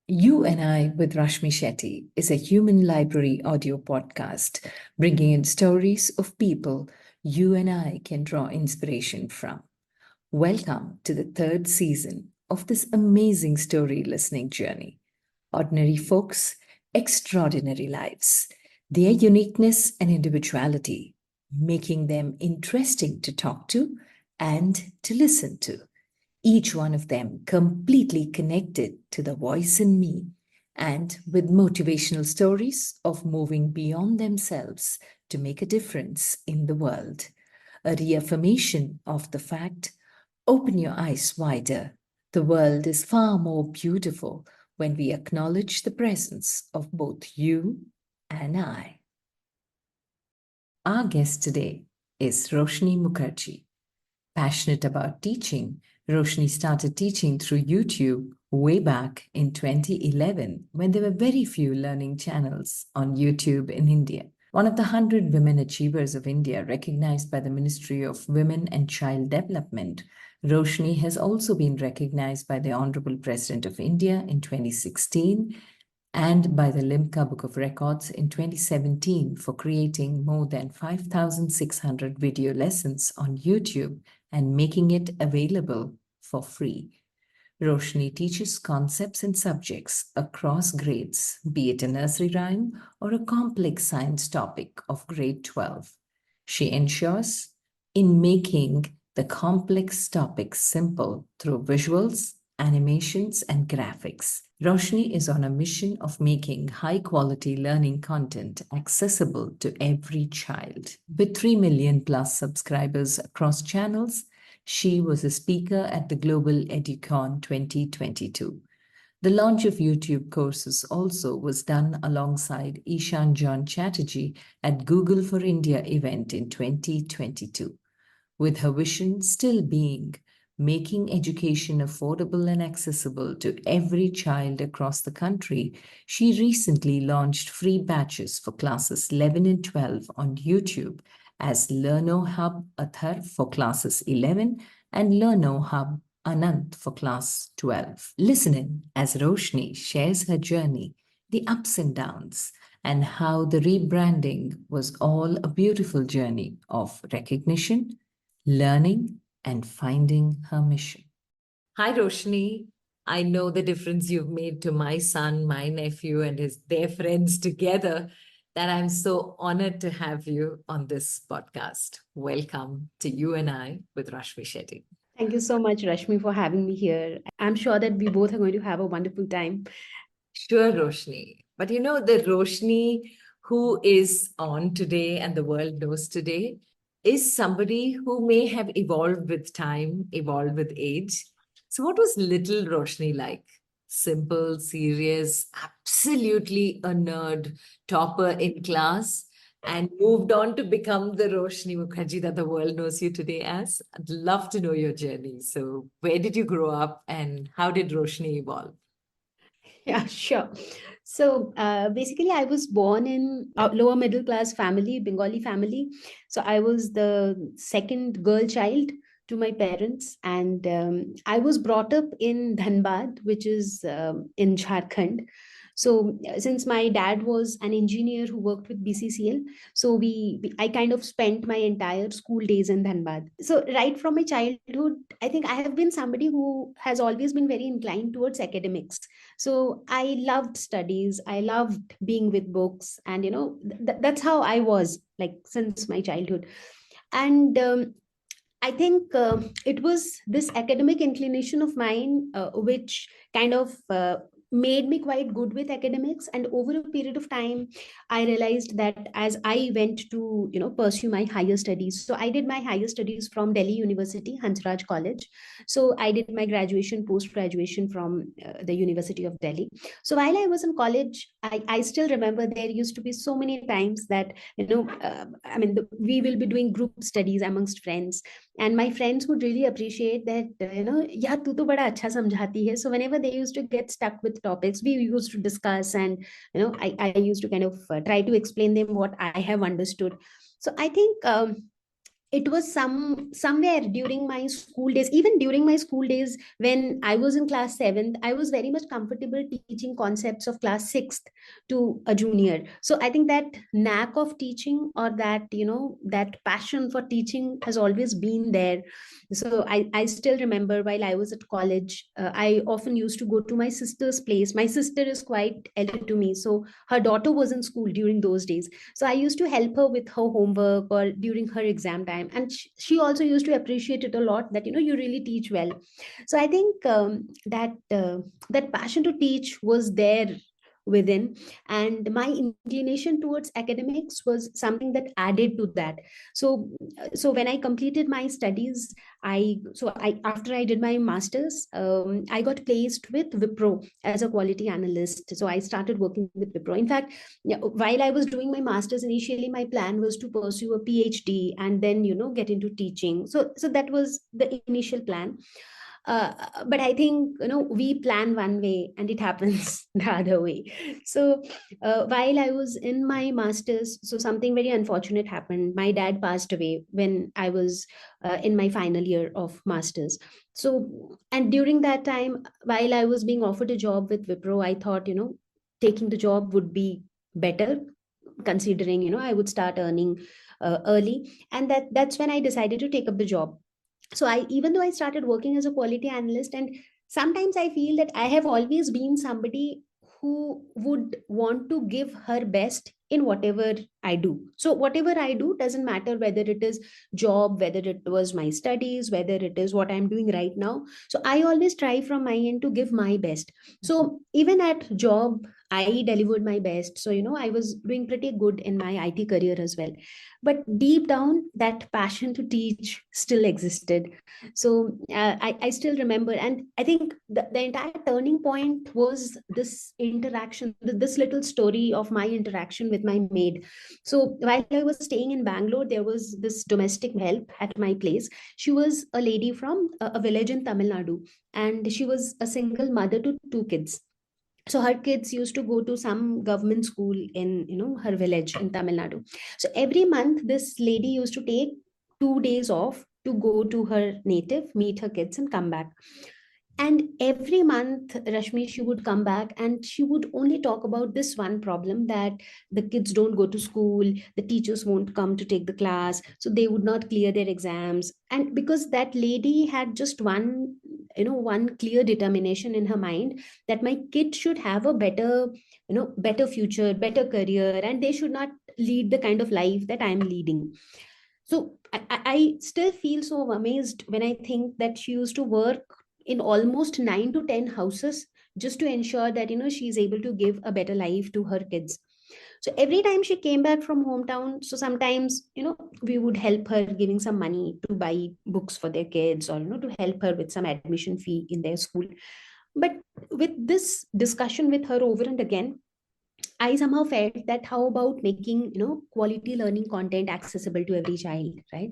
You and I with Rashmi Shetty is a human library audio podcast bringing in stories of people you and I can draw inspiration from. Welcome to the third season of this amazing story listening journey. Ordinary folks, extraordinary lives, their uniqueness and individuality, making them interesting to talk to and to listen to, each one of them completely connected to the voice in me and with motivational stories of moving beyond themselves to make a difference in the world. A reaffirmation of the fact: open your eyes wider. The world is far more beautiful when we acknowledge the presence of both you and I. Our guest today is Roshni Mukherjee. Passionate about teaching, Roshni started teaching through YouTube way back in 2011 when there were very few learning channels on YouTube in India. One of the 100 Women Achievers of India recognized by the Ministry of Women and Child Development, Roshni has also been recognized by the Honourable President of India in 2016 and by the Limca Book of Records in 2017 for creating more than 5,600 video lessons on YouTube and making it available for free. Roshni teaches concepts and subjects across grades, be it a nursery rhyme or a complex science topic of grade 12. She ensures in making the complex topics simple through visuals, animations, and graphics. Roshni is on a mission of making high-quality learning content accessible to every child. With 3 million plus subscribers across channels, she was a speaker at the Global Educon 2022. The launch of YouTube courses also was done alongside Ishan John Chatterjee at Google for India event in 2022, with her vision still being making education affordable and accessible to every child across the country. She recently launched free batches for classes 11 and 12 on YouTube as Learno Hub Athar for classes 11 and Learno Hub Anant for class 12. Listen in as Roshni shares her journey, the ups and downs, and how the rebranding was all a beautiful journey of recognition, learning, and finding her mission. Hi, Roshni. I know the difference you've made to my son, my nephew, and their friends together, that I'm so honored to have you on this podcast. Welcome to You and I with Rashmi Shetty. Thank you so much, Rashmi, for having me here. I'm sure that we both are going to have a wonderful time. Sure, Roshni. But you know, the Roshni who is on today and the world knows today is somebody who may have evolved with time, evolved with age. So, what was little Roshni like? Simple, serious, absolutely a nerd, topper in class, and moved on to become the Roshni Mukherjee that the world knows you today as. I'd love to know your journey. So, where did you grow up and how did Roshni evolve? Yeah, sure. So basically, I was born in a lower middle class family, Bengali family. So I was the second girl child to my parents, and I was brought up in Dhanbad, which is in Jharkhand. So since my dad was an engineer who worked with BCCL, so I kind of spent my entire school days in Dhanbad. So right from my childhood, I think I have been somebody who has always been very inclined towards academics. So I loved studies, I loved being with books, and that's how I was, like, since my childhood. And I think it was this academic inclination of mine which kind of made me quite good with academics. And over a period of time, I realized that as I went to pursue my higher studies, so I did my higher studies from Delhi University, Hansraj College. So I did my graduation, post graduation from the University of Delhi. So while I was in college, I still remember there used to be so many times that we will be doing group studies amongst friends, and my friends would really appreciate that, yeah, tu to bada acha samjhati hai. So whenever they used to get stuck with topics, we used to discuss, and I used to kind of try to explain them what I have understood. So I think it was somewhere during my school days. Even during my school days, when I was in class 7th, I was very much comfortable teaching concepts of class 6th to a junior. So I think that knack of teaching, or that, that passion for teaching has always been there. So I still remember, while I was at college, I often used to go to my sister's place. My sister is quite elder to me, so her daughter was in school during those days. So I used to help her with her homework or during her exam time, and she also used to appreciate it a lot, that you really teach well. So I think that passion to teach was there within, and my inclination towards academics was something that added to that. So when I completed my studies, I after I did my masters, I got placed with Wipro as a quality analyst. So I started working with Wipro. In fact, yeah, while I was doing my masters, initially my plan was to pursue a PhD and then get into teaching. So that was the initial plan. But I think we plan one way and it happens the other way. So while I was in my masters, so something very unfortunate happened. My dad passed away when I was in my final year of masters. So, and during that time, while I was being offered a job with Wipro, I thought taking the job would be better, considering I would start earning early. And that's when I decided to take up the job. So I, even though I started working as a quality analyst, and sometimes I feel that I have always been somebody who would want to give her best in whatever I do. So whatever I do, doesn't matter whether it is job, whether it was my studies, whether it is what I'm doing right now. So I always try from my end to give my best. So even at job, I delivered my best. So I was doing pretty good in my IT career as well. But deep down, that passion to teach still existed. So I still remember, and I think the entire turning point was this interaction, this little story of my interaction with my maid. So while I was staying in Bangalore, there was this domestic help at my place. She was a lady from a village in Tamil Nadu, and she was a single mother to two kids. So her kids used to go to some government school in her village in Tamil Nadu. So every month this lady used to take 2 days off to go to her native, meet her kids, and come back. And every month, Rashmi, she would come back and she would only talk about this one problem, that the kids don't go to school, the teachers won't come to take the class, so they would not clear their exams. And because that lady had just one clear determination in her mind, that my kid should have a better future, better career, and they should not lead the kind of life that I'm leading. So I still feel so amazed when I think that she used to work in almost 9 to 10 houses just to ensure that she's able to give a better life to her kids. So every time she came back from hometown, so sometimes we would help her giving some money to buy books for their kids, or to help her with some admission fee in their school. But with this discussion with her over and again, I somehow felt that how about making quality learning content accessible to every child, right?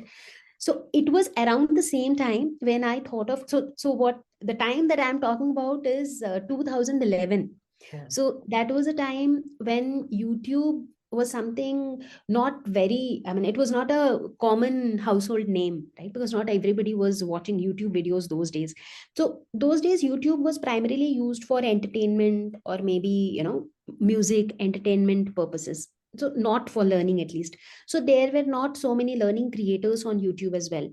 So it was around the same time when I thought of, what the time that I'm talking about is 2011. Yeah. So that was a time when YouTube was something not very, I mean, it was not a common household name, right? Because not everybody was watching YouTube videos those days. So those days YouTube was primarily used for entertainment, or maybe music entertainment purposes, so not for learning, at least. So there were not so many learning creators on YouTube as well.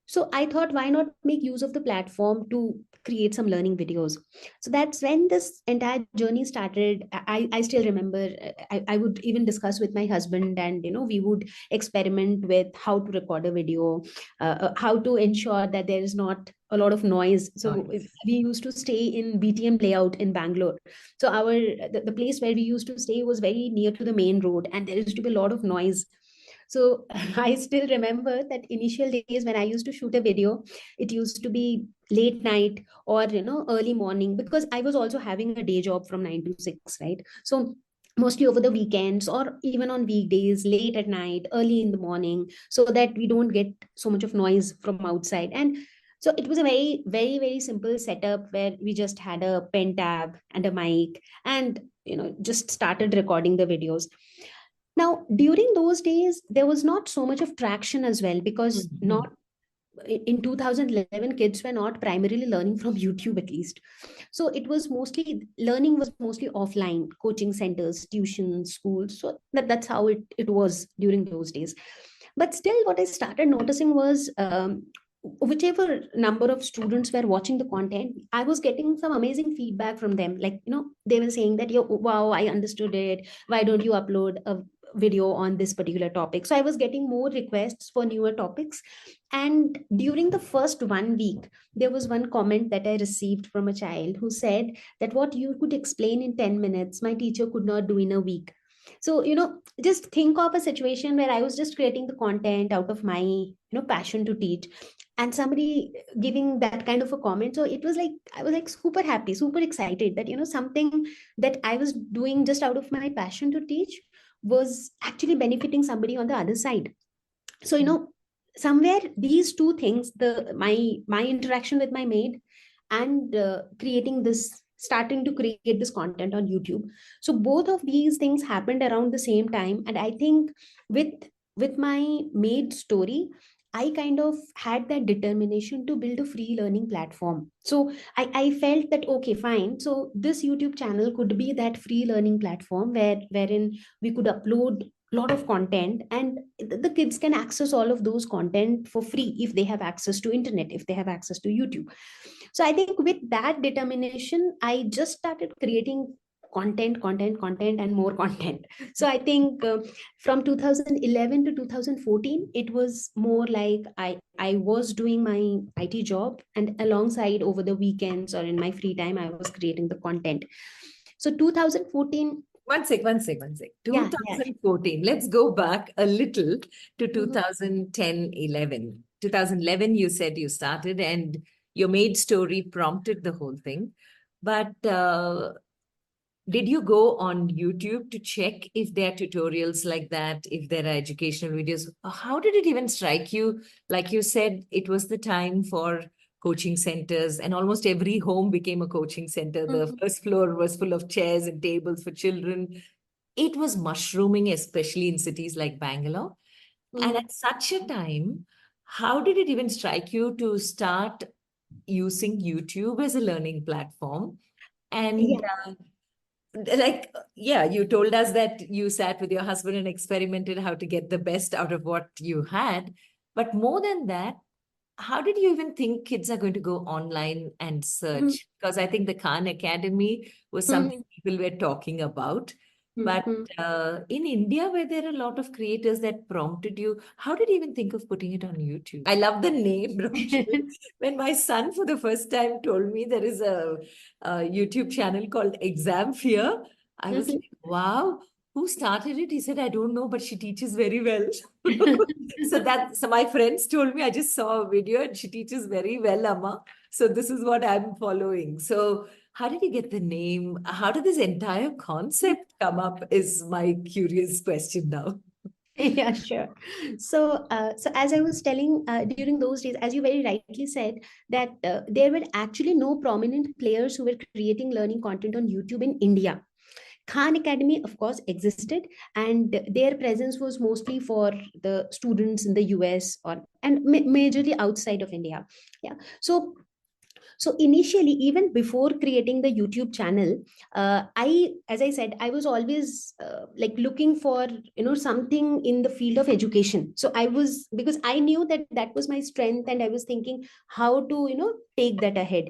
So I thought, why not make use of the platform to create some learning videos? So that's when this entire journey started. I still remember, I would even discuss with my husband, and we would experiment with how to record a video, how to ensure that there is not a lot of noise. So Nice. we used to stay in BTM layout in Bangalore. So the place where we used to stay was very near to the main road, and there used to be a lot of noise. So I still remember that initial days when I used to shoot a video, it used to be late night or early morning, because I was also having a day job from 9 to 6, right? So mostly over the weekends, or even on weekdays, late at night, early in the morning, so that we don't get so much of noise from outside. And so it was a very, very, very simple setup where we just had a pen tab and a mic, and just started recording the videos. Now, during those days, there was not so much of traction as well, because Mhm. not in 2011, kids were not primarily learning from YouTube, at least. So it was mostly, learning was mostly offline, coaching centers, tuitions, schools. So that's how it was during those days. But still, what I started noticing was, whichever number of students were watching the content, I was getting some amazing feedback from them. Like, they were saying that, wow, I understood it. Why don't you upload a video on this particular topic? So I was getting more requests for newer topics. And during the first 1 week, there was one comment that I received from a child who said that what you could explain in 10 minutes, my teacher could not do in a week. So, just think of a situation where I was just creating the content out of my, passion to teach, and somebody giving that kind of a comment. So it was like, I was like super happy, super excited that, something that I was doing just out of my passion to teach was actually benefiting somebody on the other side. So, somewhere these two things, the my interaction with my maid, and creating this, starting to create this content on YouTube, so both of these things happened around the same time. And I think with my maid story, I kind of had that determination to build a free learning platform. So I felt that, okay, fine, so this YouTube channel could be that free learning platform wherein we could upload lot of content, and the kids can access all of those content for free if they have access to internet, if they have access to YouTube. So I think with that determination, I just started creating content and more content. So I think from 2011 to 2014, it was more like I was doing my IT job, and alongside, over the weekends or in my free time, I was creating the content. So 2014. One sec. Yeah, yeah. 2014. Let's go back a little to Mhm. 2010, 11. 2011, you said you started, and your maid story prompted the whole thing. But did you go on YouTube to check if there are tutorials like that, if there are educational videos? How did it even strike you? Like you said, it was the time for coaching centers, and almost every home became a coaching center. The Mhm. first floor was full of chairs and tables for children. It was mushrooming, especially in cities like Bangalore. And Mhm. at such a time, how did it even strike you to start using YouTube as a learning platform? And Yeah. like, yeah, you told us that you sat with your husband and experimented how to get the best out of what you had. But more than that, how did you even think kids are going to go online and Mhm. search? Because I think the Khan Academy was something Mhm. people were talking about. But Mhm. in India, where there are a lot of creators that prompted you, how did you even think of putting it on YouTube? I love the name, Roshni. When my son for the first time told me there is a YouTube channel called Exam Fear, I was Mhm. like, wow, who started it? He said, I don't know, but she teaches very well. So my friends told me, I just saw a video and she teaches very well, Amma. So this is what I'm following. So how did you get the name? How did this entire concept come up? Is my curious question now. Yeah, sure. So as I was telling, during those days, as you very rightly said, that there were actually no prominent players who were creating learning content on YouTube in India. Khan Academy, of course, existed, and their presence was mostly for the students in the US, or and majorly outside of India. Yeah. So initially, even before creating the YouTube channel, as I said, I was always like looking for, something in the field of education. So I was, because I knew that that was my strength, and I was thinking how to, take that ahead.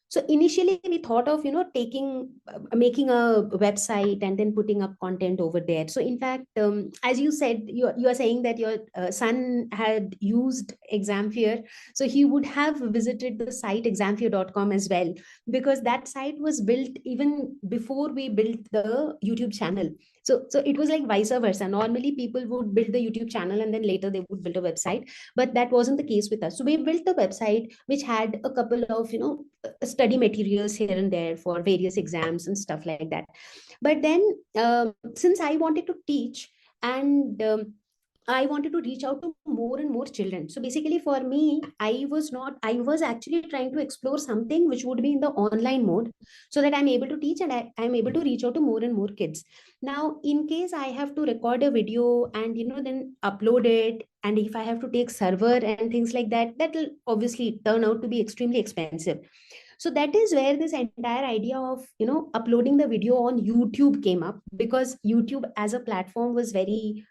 So initially we thought of, taking making a website and then putting up content over there. So in fact, as you said, you are saying that your son had used Examfear, so he would have visited the site examfear.com as well, because that site was built even before we built the YouTube channel. So it was like vice versa. Normally people would build the YouTube channel and then later they would build a website, but that wasn't the case with us. So we built the website, which had a couple of, study materials here and there for various exams and stuff like that. But then, since I wanted to teach, and I wanted to reach out to more and more children. So basically, for me, I was actually trying to explore something which would be in the online mode so that I'm able to teach and I'm able to reach out to more and more kids. Now, in case I have to record a video and, then upload it, and if I have to take server and things like that, that will obviously turn out to be extremely expensive. So that is where this entire idea of, uploading the video on YouTube came up, because YouTube as a platform was very,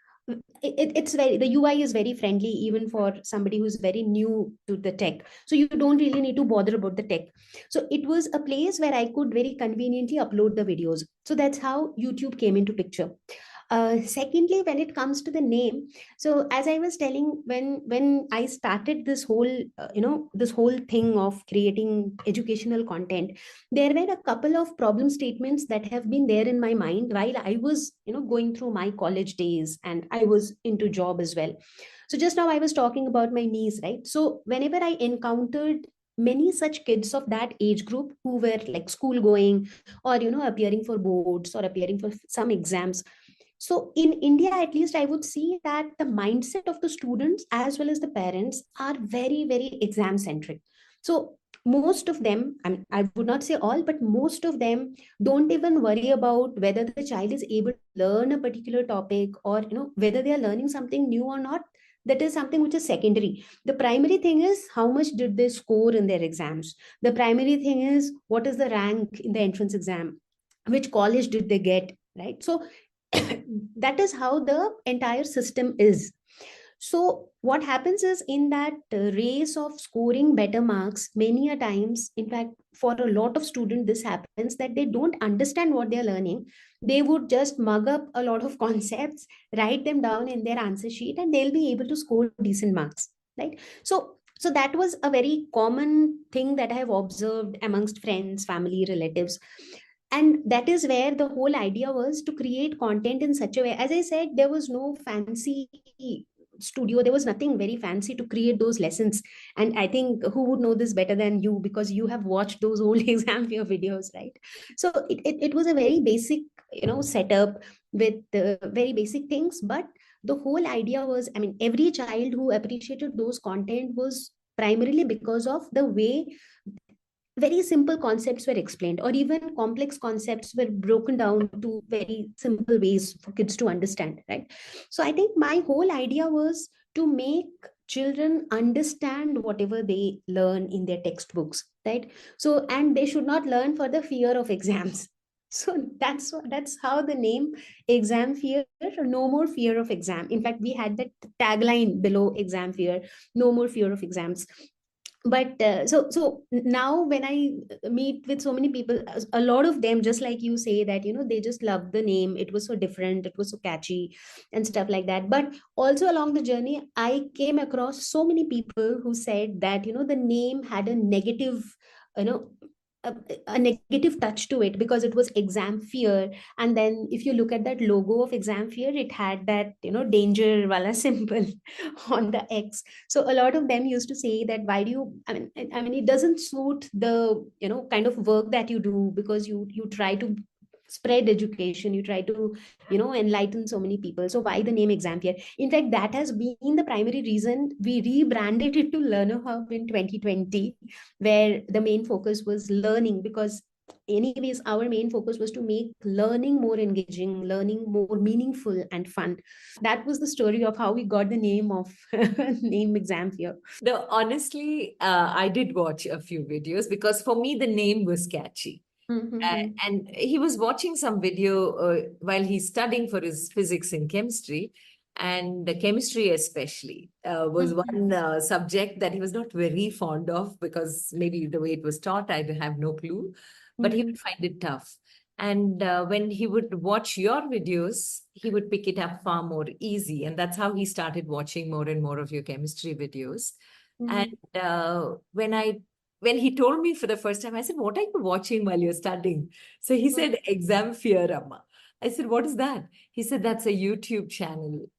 it's very, the UI is very friendly even for somebody who's very new to the tech, so you don't really need to bother about the tech. So it was a place where I could very conveniently upload the videos. So that's how YouTube came into picture. Secondly, when it comes to the name, so as I was telling, when I started this whole this whole thing of creating educational content, there were a couple of problem statements that have been there in my mind while I was going through my college days, and I was into job as well. So just now I was talking about my niece, right? So whenever I encountered many such kids of that age group who were like school going, or appearing for boards or appearing for some exams, so in India, at least, I would see that the mindset of the students as well as the parents are very, very exam centric. So most of them, I would not say all, but most of them don't even worry about whether the child is able to learn a particular topic, or whether they are learning something new or not. That is something which is secondary. The primary thing is how much did they score in their exams. The primary thing is what is the rank in the entrance exam, which college did they get, right? So that is how the entire system is. So what happens is, in that race of scoring better marks, many a times, in fact, for a lot of students, this happens that they don't understand what they're learning. They would just mug up a lot of concepts, write them down in their answer sheet, and they'll be able to score decent marks, right? So that was a very common thing that I have observed amongst friends, family, relatives. And that is where the whole idea was to create content in such a way. As I said, there was no fancy studio, there was nothing very fancy to create those lessons. And I think who would know this better than you, because you have watched those old exam fear videos, right? So it was a very basic setup with very basic things. But the whole idea was, I mean, every child who appreciated those content was primarily because of the way very simple concepts were explained, or even complex concepts were broken down to very simple ways for kids to understand, right? So I think my whole idea was to make children understand whatever they learn in their textbooks, right? So, and they should not learn for the fear of exams. So that's how the name exam fear, no more fear of exam. In fact, we had that tagline below exam fear, no more fear of exams. But so now when I meet with so many people, a lot of them, just like you say, that they just love the name, it was so different, it was so catchy and stuff like that. But also along the journey, I came across so many people who said that the name had a negative, you know a, a negative touch to it, because it was exam fear. And then if you look at that logo of exam fear, it had that danger wala symbol on the X. So a lot of them used to say that, why do you, I mean it doesn't suit the kind of work that you do, because you try to spread education, you try to enlighten so many people. So why the name exam fear? In fact, that has been the primary reason we rebranded it to Learner Hub in 2020, where the main focus was learning. Because anyways, our main focus was to make learning more engaging, learning more meaningful and fun. That was the story of how we got the name of name exam fear. No, honestly, I did watch a few videos because for me the name was catchy. Mm-hmm. And he was watching some video while he's studying for his physics and chemistry. And the chemistry, especially, was one subject that he was not very fond of because maybe the way it was taught, I have no clue, but he Mm-hmm. would find it tough. And when he would watch your videos, he would pick it up far more easy. And that's how he started watching more and more of your chemistry videos. And Mm-hmm. when he told me for the first time, I said, "What are you watching while you're studying?" So he said, "Exam fear, Amma." I said, "What is that?" He said, "That's a YouTube channel."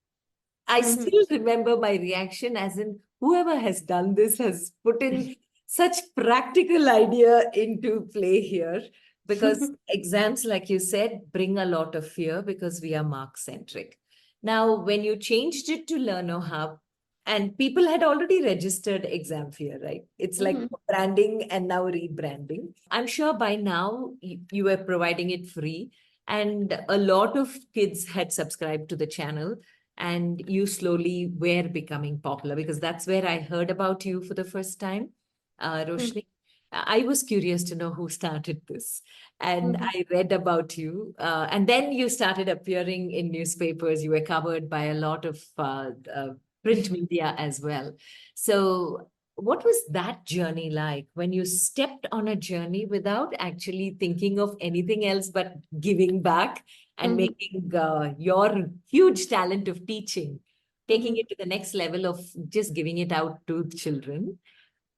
I Mm-hmm. still remember my reaction, as in, whoever has done this has put in such practical idea into play here, because exams, like you said, bring a lot of fear because we are mark centric. Now, when you changed it to Learner Hub, and people had already registered exam fear, right? It's like Mhm. branding and now rebranding. I'm sure by now you were providing it free, and a lot of kids had subscribed to the channel, and you slowly were becoming popular, because that's where I heard about you for the first time, Mhm. Roshni. I was curious to know who started this, and Mhm. I read about you. And then you started appearing in newspapers. You were covered by a lot of print media as well. So, what was that journey like when you stepped on a journey without actually thinking of anything else but giving back and Mhm. making your huge talent of teaching, taking Mhm. it to the next level of just giving it out to children?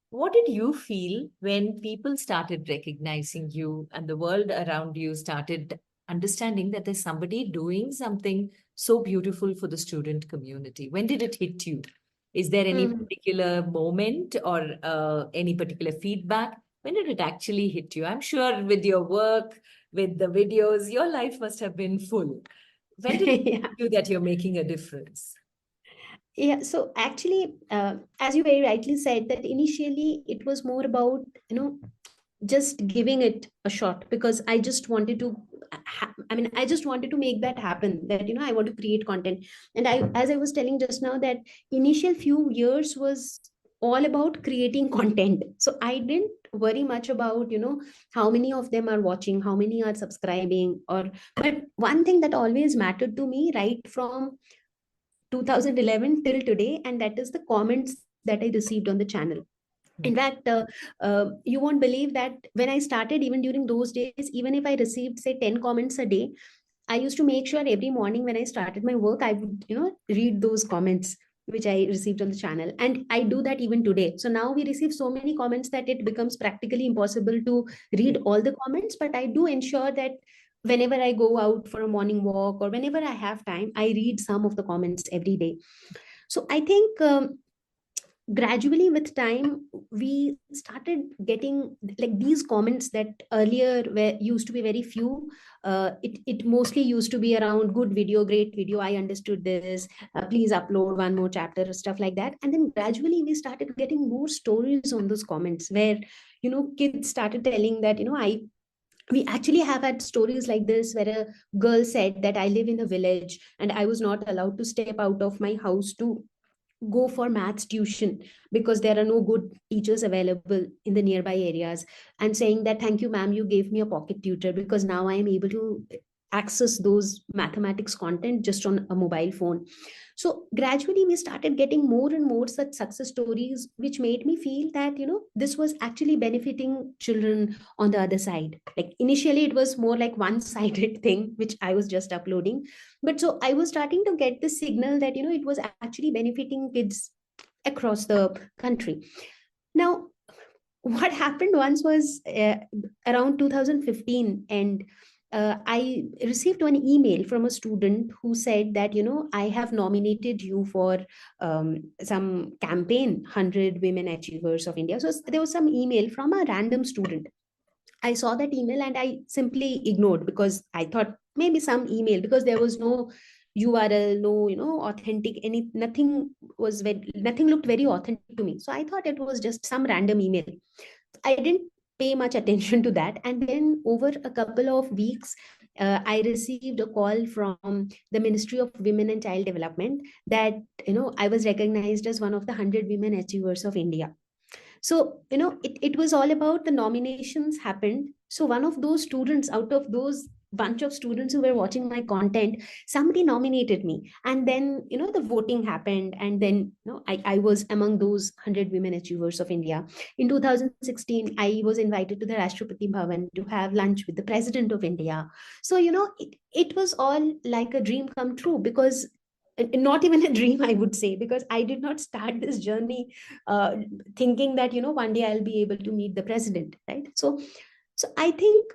What did you feel when people started recognizing you and the world around you started understanding that there's somebody doing something so beautiful for the student community? When did it hit you? Is there any Mhm. particular moment or any particular feedback? When did it actually hit you? I'm sure with your work, with the videos, your life must have been full. When did it Yeah. hit you that you're making a difference? Yeah, so actually, as you very rightly said, that initially it was more about, just giving it a shot, because I just wanted to, I just wanted to make that happen. That, I want to create content. And as I was telling just now, that initial few years was all about creating content. So I didn't worry much about, how many of them are watching, how many are subscribing, but one thing that always mattered to me right from 2011 till today, and that is the comments that I received on the channel. In fact, you won't believe that when I started, even during those days, even if I received say 10 comments a day, I used to make sure every morning when I started my work, I would, read those comments which I received on the channel. And I do that even today. So now we receive so many comments that it becomes practically impossible to read all the comments. But I do ensure that whenever I go out for a morning walk or whenever I have time, I read some of the comments every day. So I think gradually with time we started getting like these comments that earlier were used to be very few. It mostly used to be around good video, great video, I understood this, please upload one more chapter, stuff like that. And then gradually we started getting more stories on those comments where kids started telling that I we actually have had stories like this where a girl said that I live in a village and I was not allowed to step out of my house to go for maths tuition because there are no good teachers available in the nearby areas, and saying that thank you ma'am, you gave me a pocket tutor because now I am able to access those mathematics content just on a mobile phone. So gradually we started getting more and more such success stories, which made me feel that this was actually benefiting children on the other side. Like initially it was more like one sided thing which I was just uploading, but so I was starting to get the signal that it was actually benefiting kids across the country. Now what happened once was around 2015, and I received one email from a student who said that I have nominated you for some campaign 100 women achievers of India. So there was some email from a random student. I saw that email and I simply ignored because I thought maybe some email, because there was no URL, no, authentic, nothing was very, nothing looked very authentic to me. So I thought it was just some random email. I didn't pay much attention to that. And then over a couple of weeks, I received a call from the Ministry of Women and Child Development that, I was recognized as one of the 100 women achievers of India. So it was all about the nominations happened. So one of those students out of those bunch of students who were watching my content, somebody nominated me, and then the voting happened, and then I was among those 100 women achievers of India. In 2016 I was invited to the Rashtrapati Bhavan to have lunch with the President of India. So it was all like a dream come true, because not even a dream I would say, because I did not start this journey uh, thinking that one day I'll be able to meet the president, right? So I think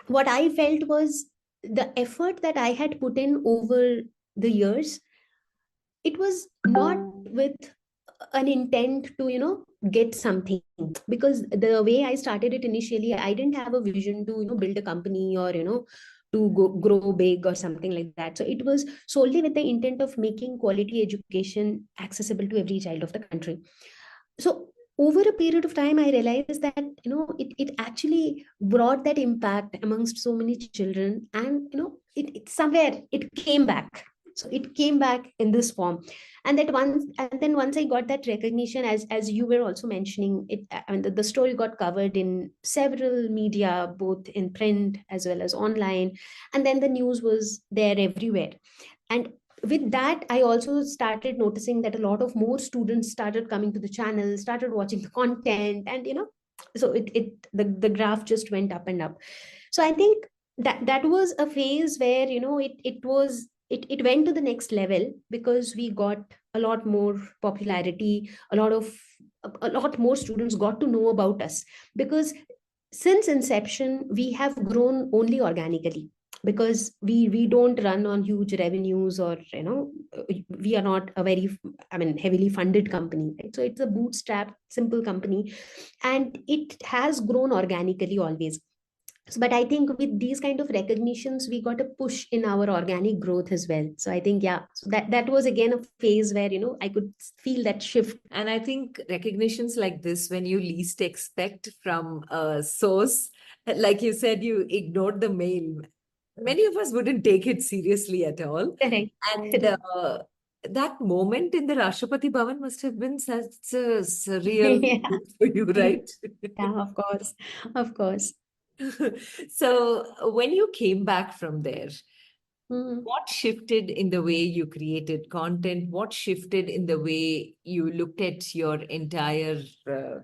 what I felt was the effort that I had put in over the years, it was not with an intent to get something, because the way I started it initially, I didn't have a vision to build a company or to grow big or something like that. So it was solely with the intent of making quality education accessible to every child of the country. So over a period of time, I realized that, it actually brought that impact amongst so many children, and it somewhere it came back. So it came back in this form. And then once I got that recognition, as you were also mentioning it, I mean, the story got covered in several media, both in print as well as online, and then the news was there everywhere. And with that, I also started noticing that a lot of more students started coming to the channel, started watching the content, and so the graph just went up and up. So I think that was a phase where it went to the next level, because we got a lot more popularity, a lot more students got to know about us, because since inception we have grown only organically, because we don't run on huge revenues, or we are not a very, I mean, heavily funded company, right? So it's a bootstrap simple company, and it has grown organically always. But I think with these kind of recognitions, we got a push in our organic growth as well. So I think, yeah, so that was again a phase where I could feel that shift. And I think recognitions like this, when you least expect from a source, like you said, you ignored the mail. Many of us wouldn't take it seriously at all. Correct. And that moment in the Rashtrapati Bhavan must have been such a surreal Yeah. moment for you, right? Yeah, of course, of course. So when you came back from there, Mhm. what shifted in the way you created content? What shifted in the way you looked at your entire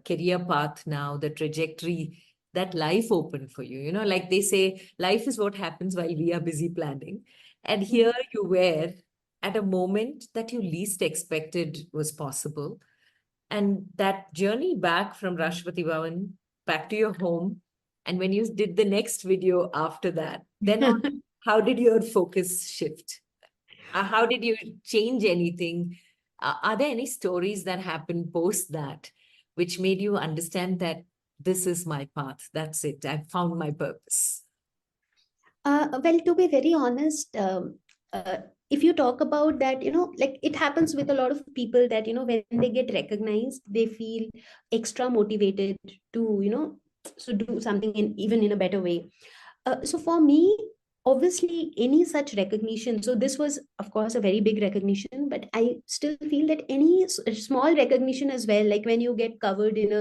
career path now, the trajectory that life opened for you? You know, like they say, life is what happens while we are busy planning. And here you were at a moment that you least expected was possible. And that journey back from Rashtrapati Bhavan back to your home, and when you did the next video after that, then on, how did your focus shift? How did you change anything? Are there any stories that happened post that which made you understand that this is my path? That's it. I found my purpose. Well, to be very honest, if you talk about that, like it happens with a lot of people that, when they get recognized, they feel extra motivated to, so do something even in a better way. So for me, obviously, any such recognition, so this was, of course, a very big recognition, but I still feel that any small recognition as well, like when you get covered in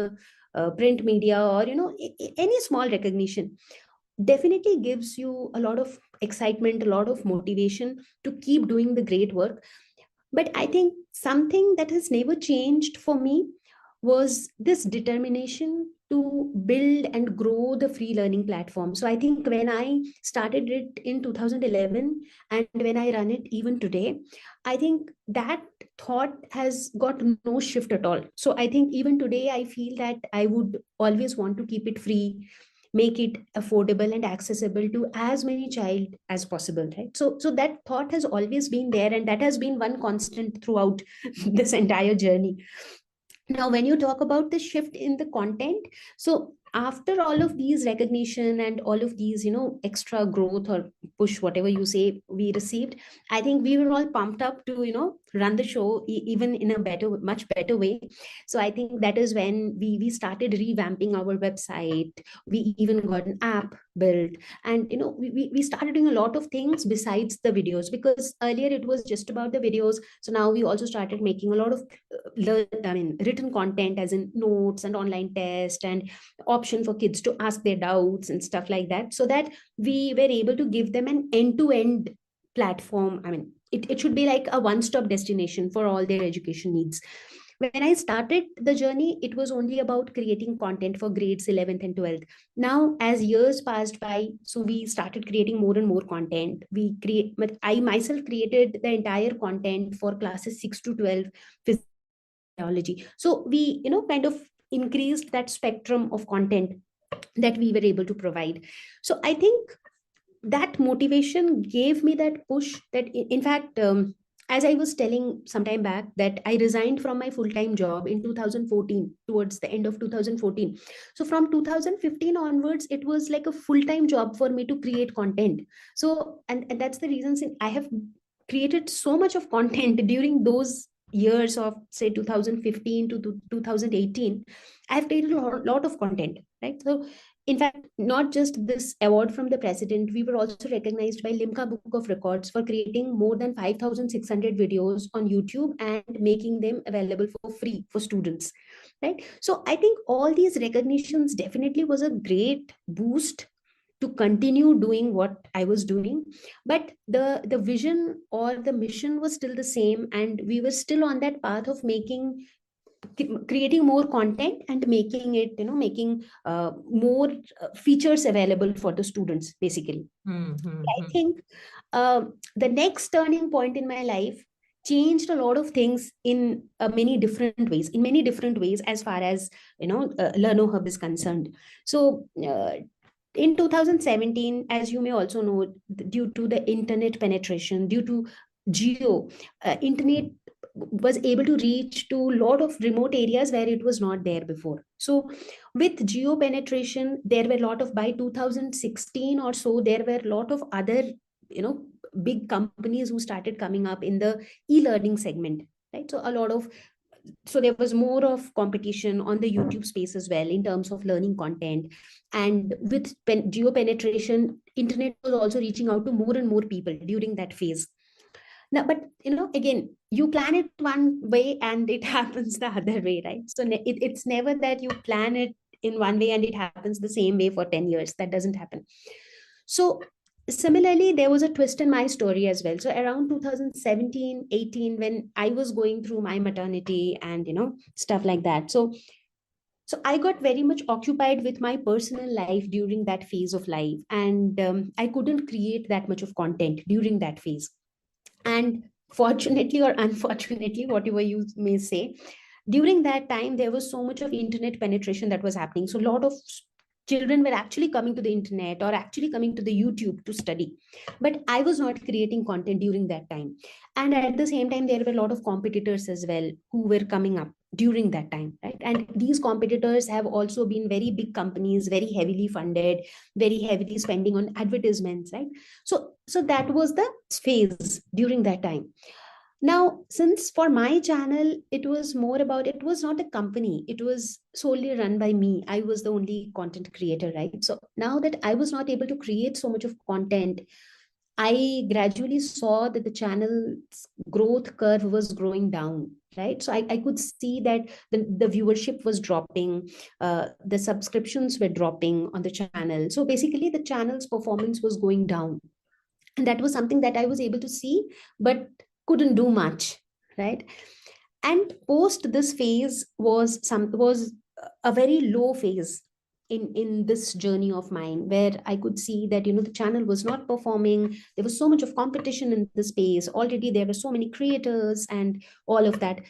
a print media, or, any small recognition, definitely gives you a lot of excitement, a lot of motivation to keep doing the great work. But I think something that has never changed for me was this determination to build and grow the free learning platform. So I think when I started it in 2011, and when I run it even today, I think that thought has got no shift at all. So I think even today, I feel that I would always want to keep it free, make it affordable and accessible to as many child as possible, right? So that thought has always been there, and that has been one constant throughout this entire journey. Now when you talk about the shift in the content, so after all of these recognition and all of these extra growth or push, whatever you say, we received, I think we were all pumped up to run the show even in a better, much better way. So I think that is when we started revamping our website. We even got an app built, and we started doing a lot of things besides the videos, because earlier it was just about the videos. So now we also started making a lot of written content, as in notes and online test, and option for kids to ask their doubts and stuff like that, so that we were able to give them an end-to-end platform. I mean, it should be like a one-stop destination for all their education needs. When I started the journey, it was only about creating content for grades 11th and 12th. Now, as years passed by, so we started creating more and more content. But I myself created the entire content for classes 6 to 12 biology. So we, kind of increased that spectrum of content that we were able to provide. So I think that motivation gave me that push, that in fact, as I was telling some time back, that I resigned from my full-time job in 2014, towards the end of 2014. So from 2015 onwards, it was like a full-time job for me to create content. So, and that's the reason, since I have created so much of content during those years of say 2015 to 2018. I've created a lot of content, right? So in fact, not just this award from the president, we were also recognized by Limca Book of Records for creating more than 5,600 videos on YouTube and making them available for free for students, right? So I think all these recognitions definitely was a great boost to continue doing what I was doing. But the vision or the mission was still the same, and we were still on that path of creating more content and making it, making more features available for the students, basically. I think the next turning point in my life changed a lot of things in many different ways, as far as Learno Hub is concerned. So in 2017, as you may also know, due to the internet penetration, due to geo, internet was able to reach to a lot of remote areas where it was not there before. So with geo penetration, there were a lot of, by 2016 or so, there were a lot of other big companies who started coming up in the e-learning segment, right? So there was more of competition on the YouTube space as well in terms of learning content. And with geo penetration, internet was also reaching out to more and more people during that phase. Now, but again, you plan it one way and it happens the other way, right? So it's never that you plan it in one way and it happens the same way for 10 years. That doesn't happen. So similarly, there was a twist in my story as well. So around 2017-18, when I was going through my maternity and stuff like that, so I got very much occupied with my personal life during that phase of life, and I couldn't create that much of content during that phase. And fortunately or unfortunately, whatever you may say, during that time there was so much of internet penetration that was happening. So a lot of children were actually coming to the internet or actually coming to the YouTube to study, but I was not creating content during that time. And at the same time, there were a lot of competitors as well who were coming up during that time, right? And these competitors have also been very big companies, very heavily funded, very heavily spending on advertisements, right? So that was the phase during that time. Now, since for my channel, it was more about, it was not a company, it was solely run by me. I was the only content creator, right? So now that I was not able to create so much of content, I gradually saw that the channel's growth curve was growing down, right? So I could see that the viewership was dropping, the subscriptions were dropping on the channel. So basically, the channel's performance was going down. And that was something that I was able to see, but couldn't do much, right? And post this phase was a very low phase in this journey of mine, where I could see that the channel was not performing. There was so much of competition in the space already. There were so many creators and all of that.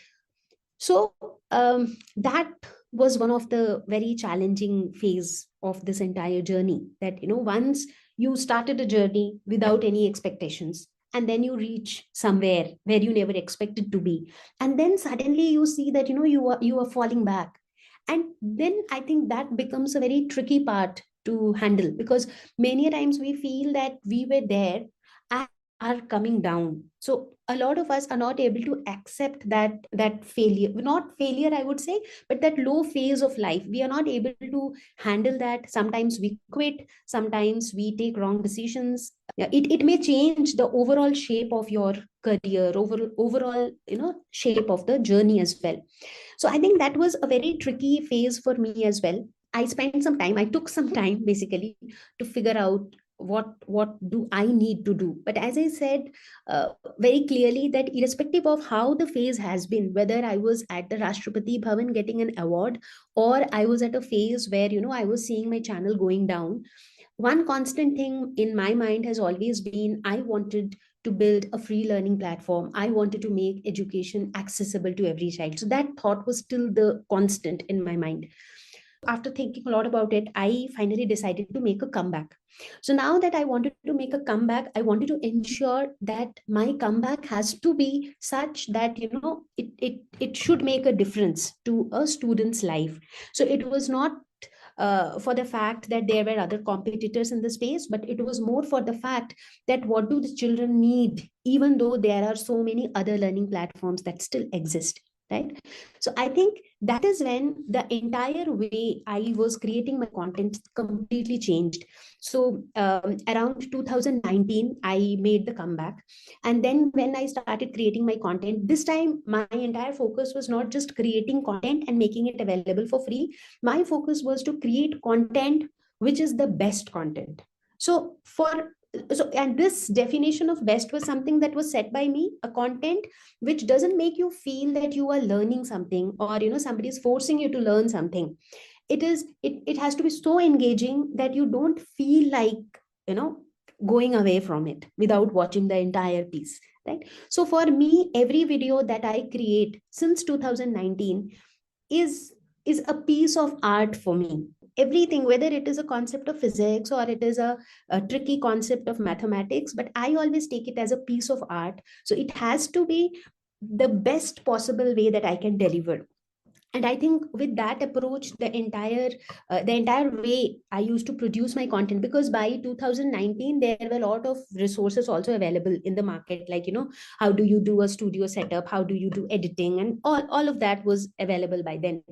So that was one of the very challenging phase of this entire journey, that once you started a journey without any expectations, and then you reach somewhere where you never expected to be, and then suddenly you see that you are falling back. And then I think that becomes a very tricky part to handle, because many times we feel that we were there and are coming down. So a lot of us are not able to accept that failure, not failure I would say, but that low phase of life. We are not able to handle that. Sometimes we quit, sometimes we take wrong decisions. Yeah, it may change the overall shape of your career, overall shape of the journey as well. So I think that was a very tricky phase for me as well. I took some time basically to figure out what do I need to do. But as I said very clearly, that irrespective of how the phase has been, whether I was at the Rashtrapati Bhavan getting an award, or I was at a phase where I was seeing my channel going down, one constant thing in my mind has always been, I wanted to build a free learning platform. I wanted to make education accessible to every child. So that thought was still the constant in my mind. After thinking a lot about it, I finally decided to make a comeback. So now that I wanted to make a comeback, I wanted to ensure that my comeback has to be such that, it should make a difference to a student's life. So it was not for the fact that there were other competitors in the space, but it was more for the fact that what do the children need, even though there are so many other learning platforms that still exist, right? So I think that is when the entire way I was creating my content completely changed. So around 2019, I made the comeback. And then when I started creating my content, this time my entire focus was not just creating content and making it available for free. My focus was to create content which is the best content. And this definition of best was something that was set by me, a content which doesn't make you feel that you are learning something, or somebody is forcing you to learn something. It has to be so engaging that you don't feel like you know going away from it without watching the entire piece, right? So for me, every video that I create since 2019 is a piece of art for me. Everything, whether it is a concept of physics or it is a tricky concept of mathematics, but I always take it as a piece of art. So it has to be the best possible way that I can deliver. And I think with that approach, the entire way I used to produce my content, because by 2019 there were a lot of resources also available in the market, like how do you do a studio setup, how do you do editing, and all of that was available by then.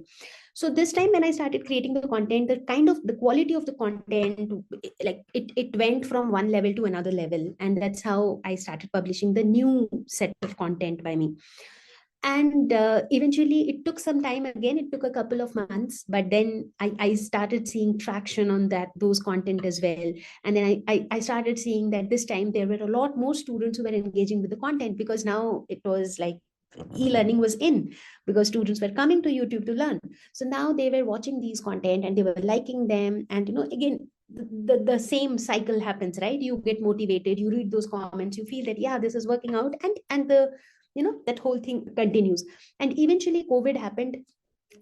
So this time when I started creating the content, the quality of the content, like it went from one level to another level, and that's how I started publishing the new set of content by me. And eventually it took some time, again it took a couple of months, but then I started seeing traction on those content as well. And then I started seeing that this time there were a lot more students who were engaging with the content, because now it was like e-learning was in, because students were coming to YouTube to learn. So now they were watching these content and they were liking them, and again the same cycle happens, right? You get motivated, you read those comments, you feel that yeah, this is working out, and the that whole thing continues. And eventually COVID happened.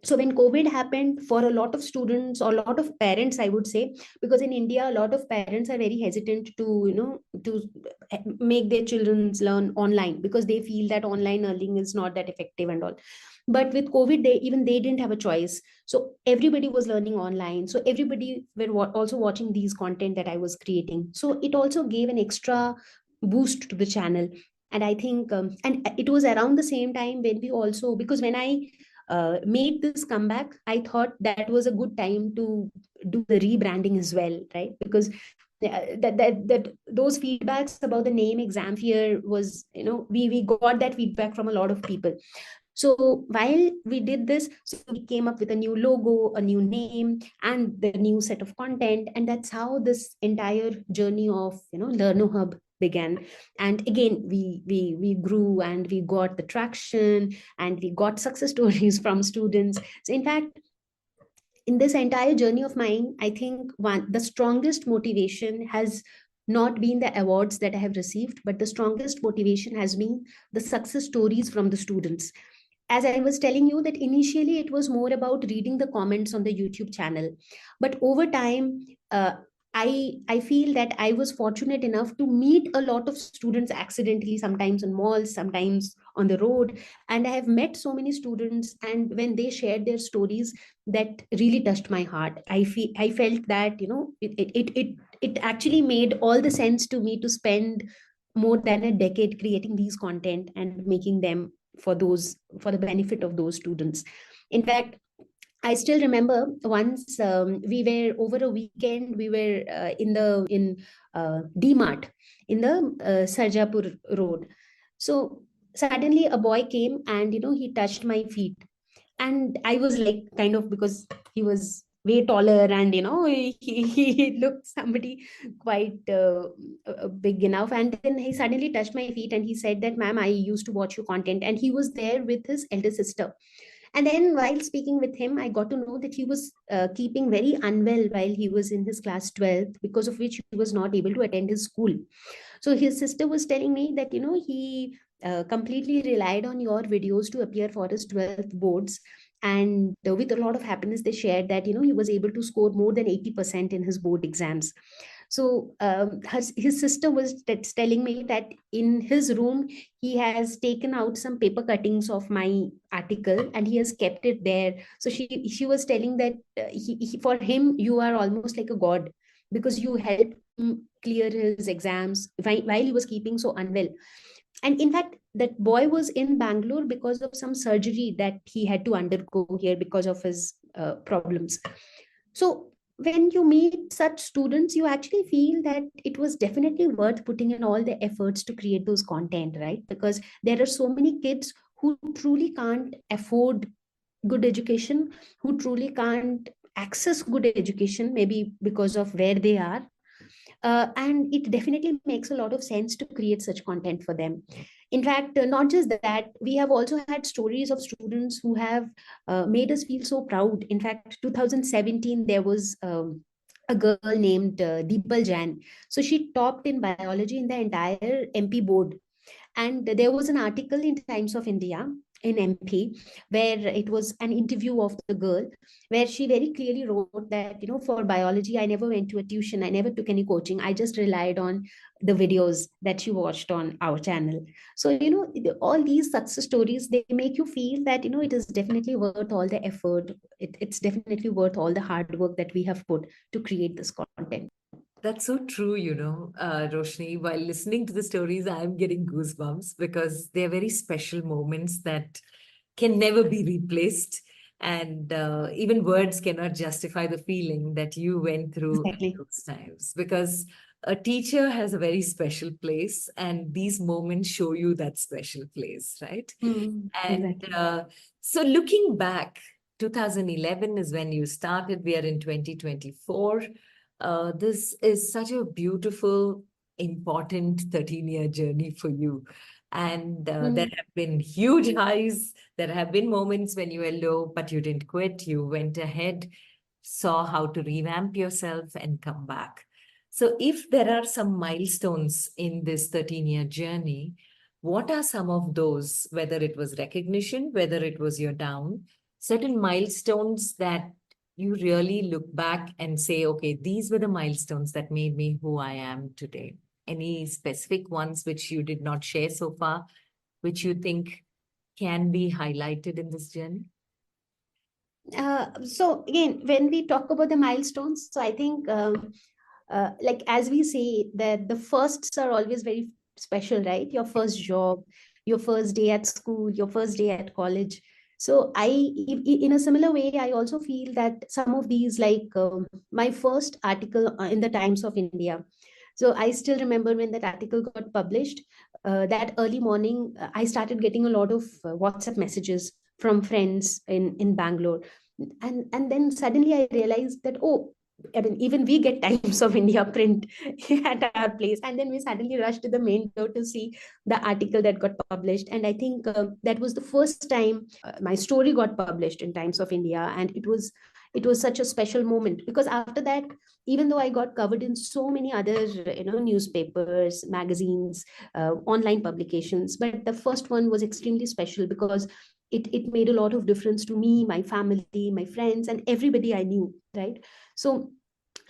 So when COVID happened, for a lot of students or a lot of parents, I would say, because in India a lot of parents are very hesitant to to make their children learn online, because they feel that online learning is not that effective and all. But with COVID, they didn't have a choice. So everybody was learning online, so everybody were also watching these content that I was creating. So it also gave an extra boost to the channel. And I think and it was around the same time when we also, because when I made this comeback, I thought that was a good time to do the rebranding as well, right? Because that those feedbacks about the name exam fear was, we got that feedback from a lot of people. So while we did this, so we came up with a new logo, a new name, and the new set of content, and that's how this entire journey of Learner Hub began. And again, we grew and we got the traction and we got success stories from students. So in fact, in this entire journey of mine, I think the strongest motivation has not been the awards that I have received, but the strongest motivation has been the success stories from the students. As I was telling you, that initially it was more about reading the comments on the YouTube channel, but over time, I feel that I was fortunate enough to meet a lot of students accidentally, sometimes in malls, sometimes on the road, and I have met so many students. And when they shared their stories, that really touched my heart. I felt that it actually made all the sense to me to spend more than a decade creating these content and making them for the benefit of those students. In fact, I still remember once we were over a weekend. We were in D-Mart in the Sarjapur road. So suddenly a boy came and he touched my feet, and I was like, kind of, because he was way taller and he looked somebody quite big enough. And then he suddenly touched my feet and he said that, ma'am, I used to watch your content. And he was there with his elder sister. And then while speaking with him, I got to know that he was keeping very unwell while he was in his class 12th, because of which he was not able to attend his school. So his sister was telling me that he completely relied on your videos to appear for his 12th boards. And with a lot of happiness, they shared that, he was able to score more than 80% in his board exams. So his sister was telling me that in his room, he has taken out some paper cuttings of my article and he has kept it there. So she was telling that for him, you are almost like a god, because you helped him clear his exams while he was keeping so unwell. And in fact, that boy was in Bangalore because of some surgery that he had to undergo here because of his problems. So when you meet such students, you actually feel that it was definitely worth putting in all the efforts to create those content, right? Because there are so many kids who truly can't afford good education, who truly can't access good education, maybe because of where they are. And it definitely makes a lot of sense to create such content for them. In fact, not just that, we have also had stories of students who have made us feel so proud. In fact, 2017, there was a girl named Deepal Jain. So she topped in biology in the entire MP board. And there was an article in Times of India in MP where it was an interview of the girl, where she very clearly wrote that, for biology, I never went to a tuition, I never took any coaching, I just relied on the videos that she watched on our channel. So, all these success stories, they make you feel that, it is definitely worth all the effort. It's definitely worth all the hard work that we have put to create this content. That's so true, Roshni. While listening to the stories, I'm getting goosebumps because they're very special moments that can never be replaced. And even words cannot justify the feeling that you went through at Exactly. those times, because a teacher has a very special place, and these moments show you that special place, right? And Exactly. so looking back, 2011 is when you started. We are in 2024. This is such a beautiful, important 13-year journey for you. And there Mm. have been huge highs. There have been moments when you were low, but you didn't quit. You went ahead, saw how to revamp yourself, and come back. So, if there are some milestones in this 13-year journey, what are some of those, whether it was recognition, whether it was your down, certain milestones that you really look back and say, okay, these were the milestones that made me who I am today? Any specific ones which you did not share so far, which you think can be highlighted in this journey? So again, when we talk about the milestones, so I think like as we say that the firsts are always very special, right? Your first job, your first day at school, your first day at college. So in a similar way, I also feel that some of these, like my first article in the Times of India. So I still remember when that article got published. That early morning, I started getting a lot of WhatsApp messages from friends in Bangalore, and then suddenly I realized that, oh, I mean, even we get Times of India print at our place, and then we suddenly rushed to the main door to see the article that got published. And I think that was the first time my story got published in Times of India, and it was such a special moment, because after that, even though I got covered in so many other newspapers, magazines, online publications, but the first one was extremely special because it made a lot of difference to me, my family, my friends, and everybody I knew, right? So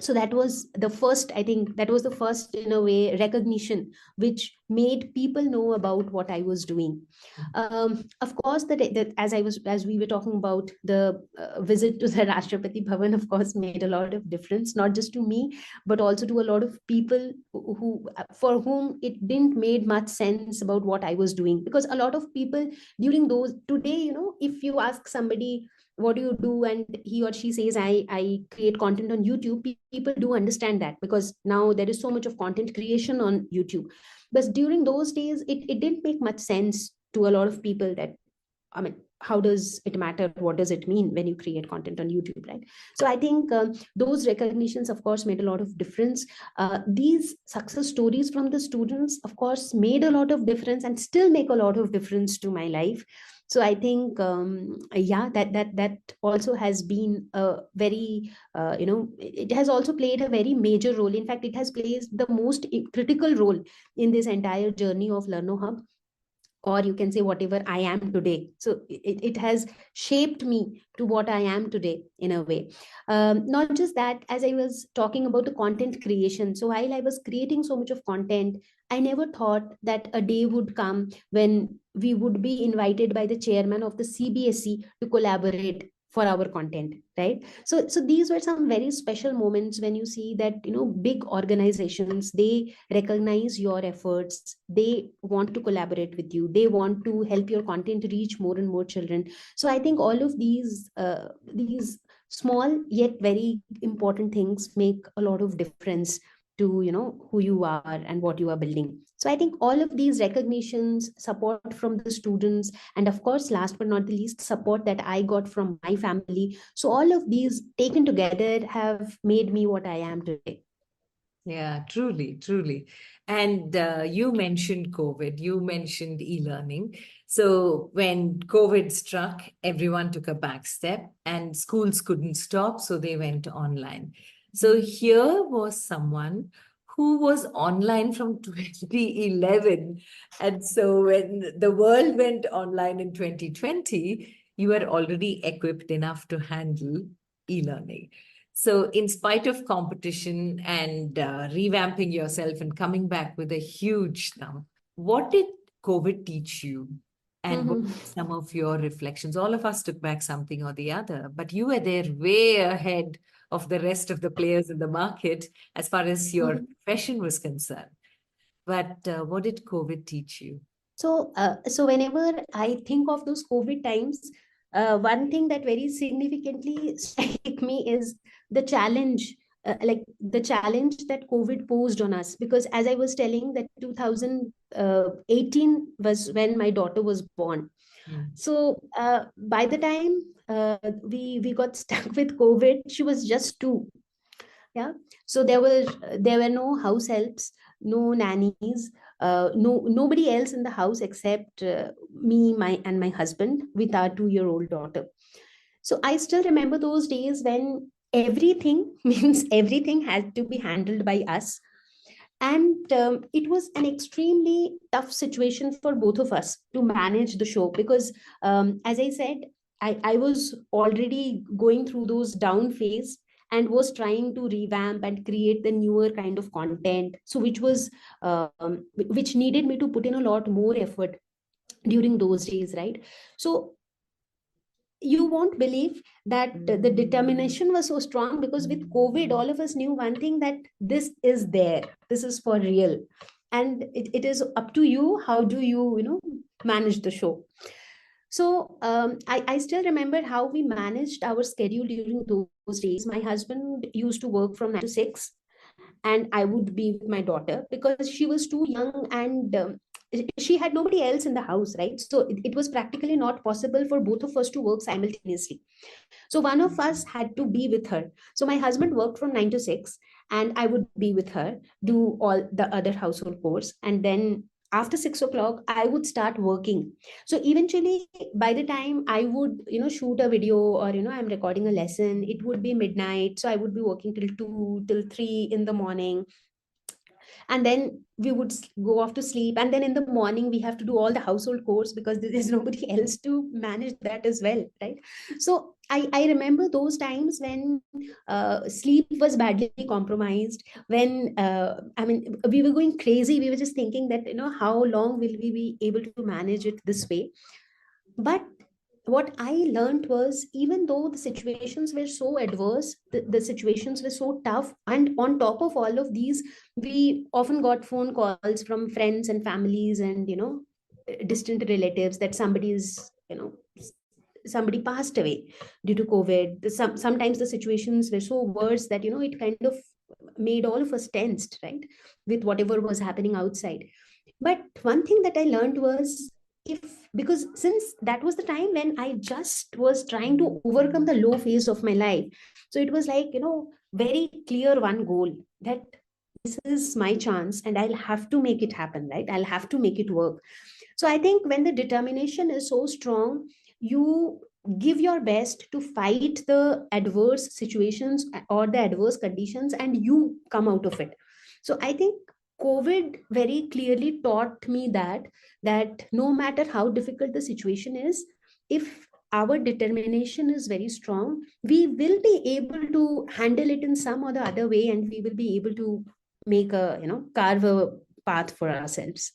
so that was the first, I think that was the first, in a way, recognition which made people know about what I was doing. Of course, that as we were talking about the visit to the Rashtrapati Bhavan, of course, made a lot of difference, not just to me, but also to a lot of people who for whom it didn't made much sense about what I was doing. Because a lot of people during those today, if you ask somebody what do you do, and he or she says I create content on YouTube, people do understand that, because now there is so much of content creation on YouTube. But during those days, it didn't make much sense to a lot of people that, I mean, how does it matter? What does it mean when you create content on YouTube, right? So I think those recognitions, of course, made a lot of difference. These success stories from the students, of course, made a lot of difference and still make a lot of difference to my life. So I think, yeah, that also has been a very, it has also played a very major role. In fact, it has played the most critical role in this entire journey of Learno Hub. or you can say whatever I am today. So it has shaped me to what I am today in a way. Not just that, as I was talking about the content creation. So while I was creating so much of content, I never thought that a day would come when we would be invited by the chairman of the CBSE to collaborate for our content, right? So these were some very special moments when you see that, big organizations, they recognize your efforts, they want to collaborate with you, they want to help your content reach more and more children. So I think all of these small yet very important things make a lot of difference to who you are and what you are building. So I think all of these recognitions, support from the students, and of course last but not the least, support that I got from my family, so all of these taken together have made me what I am today. Yeah, truly, truly. And you mentioned COVID, you mentioned e-learning. So when COVID struck, everyone took a back step and schools couldn't stop, so they went online. So here was someone who was online from 2011. And so when the world went online in 2020, you were already equipped enough to handle e-learning. So, in spite of competition and revamping yourself and coming back with a huge thump, what did COVID teach you? And what Mhm. are some of your reflections? All of us took back something or the other, but you were there way ahead of the rest of the players in the market as far as your Mhm. profession was concerned. But what did COVID teach you? So whenever I think of those COVID times, one thing that very significantly strike me is the challenge, like the challenge that COVID posed on us. Because as I was telling, that 2018 was when my daughter was born. Mm. So by the time we got stuck with COVID, she was just 2. Yeah. So there were no house helps, no nannies, nobody else in the house except me, my husband with our 2-year-old daughter. So I still remember those days when everything means everything had to be handled by us. And it was an extremely tough situation for both of us to manage the show, because as I said, I was already going through those down phase and was trying to revamp and create the newer kind of content, so which needed me to put in a lot more effort during those days, right? So you won't believe that the determination was so strong, because with COVID all of us knew one thing, that this is there, this is for real, and it is up to you, how do you manage the show. So I still remember how we managed our schedule during those days. My husband used to work from 9 to 6, and I would be with my daughter because she was too young, and she had nobody else in the house, right? So it was practically not possible for both of us to work simultaneously. So one of us had to be with her. So my husband worked from 9 to 6, and I would be with her, do all the other household chores. And then after 6 o'clock, I would start working. So eventually, by the time I would, shoot a video, or, I'm recording a lesson, it would be midnight. So I would be working till 2, till 3 in the morning, and then we would go off to sleep, and then in the morning we have to do all the household chores, because there is nobody else to manage that as well, right? So I remember those times when sleep was badly compromised, when I mean, we were going crazy, we were just thinking that, how long will we be able to manage it this way. But what I learned was, even though the situations were so adverse, the situations were so tough, and on top of all of these, we often got phone calls from friends and families, and distant relatives, that somebody passed away due to COVID. Sometimes the situations were so worse that it kind of made all of us tensed, right, with whatever was happening outside. But one thing that I learned was, if because since that was the time when I just was trying to overcome the low phase of my life, so it was like, very clear one goal, that this is my chance and I'll have to make it happen, right? I'll have to make it work. So I think when the determination is so strong, you give your best to fight the adverse situations or the adverse conditions, and you come out of it. So I think COVID very clearly taught me that no matter how difficult the situation is, if our determination is very strong, we will be able to handle it in some or the other way, and we will be able to make a, carve a path for ourselves.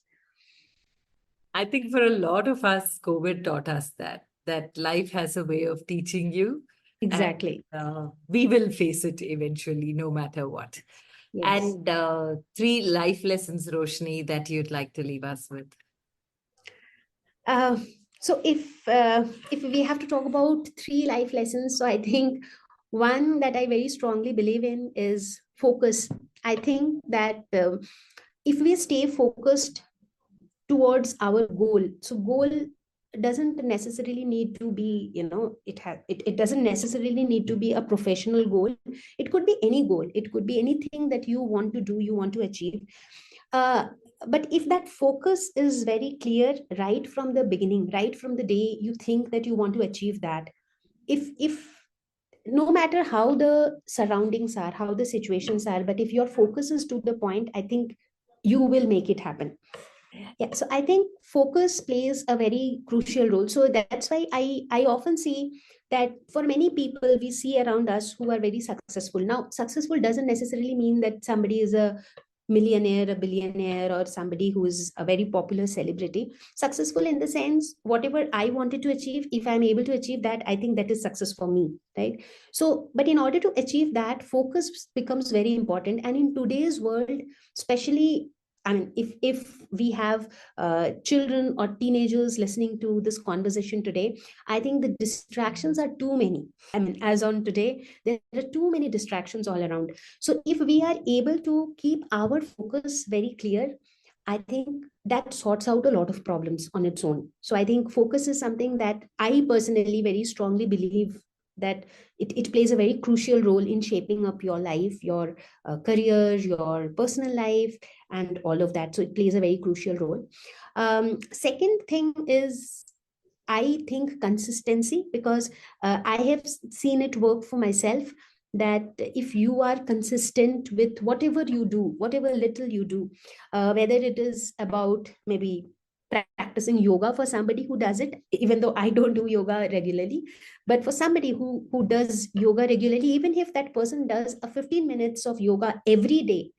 I think for a lot of us, COVID taught us that life has a way of teaching you, and Exactly. we will face it eventually, no matter what. Yes. And three life lessons, Roshni, that you'd like to leave us with. Uh, so if we have to talk about three life lessons, so I think one that I very strongly believe in is focus. I think that if we stay focused towards our goal, so goal doesn't necessarily need to be, it doesn't necessarily need to be a professional goal. It could be any goal, it could be anything that you want to do, you want to achieve. uh, but if that focus is very clear right from the beginning, right from the day you think that you want to achieve that, if no matter how the surroundings are, how the situations are, but if your focus is to the point, I think you will make it happen. Yeah, so I think focus plays a very crucial role. So that's why I often see that for many people we see around us who are very successful. Now, successful doesn't necessarily mean that somebody is a millionaire, a billionaire, or somebody who is a very popular celebrity. Successful in the sense, whatever I wanted to achieve, if I'm able to achieve that, I think that is success for me, right? So, but in order to achieve that, focus becomes very important. And in today's world, especially, I mean, if we have children or teenagers listening to this conversation today, I think the distractions are too many. I mean, as on today, there are too many distractions all around. So if we are able to keep our focus very clear, I think that sorts out a lot of problems on its own. So I think focus is something that I personally very strongly believe that it plays a very crucial role in shaping up your life, your career, your personal life, and all of that. So it plays a very crucial role. Second thing is, I think, consistency, because I have seen it work for myself, that if you are consistent with whatever you do, whatever little you do, whether it is about maybe practicing yoga for somebody who does it, even though I don't do yoga regularly, but for somebody who does yoga regularly, even if that person does a 15 minutes of yoga every day,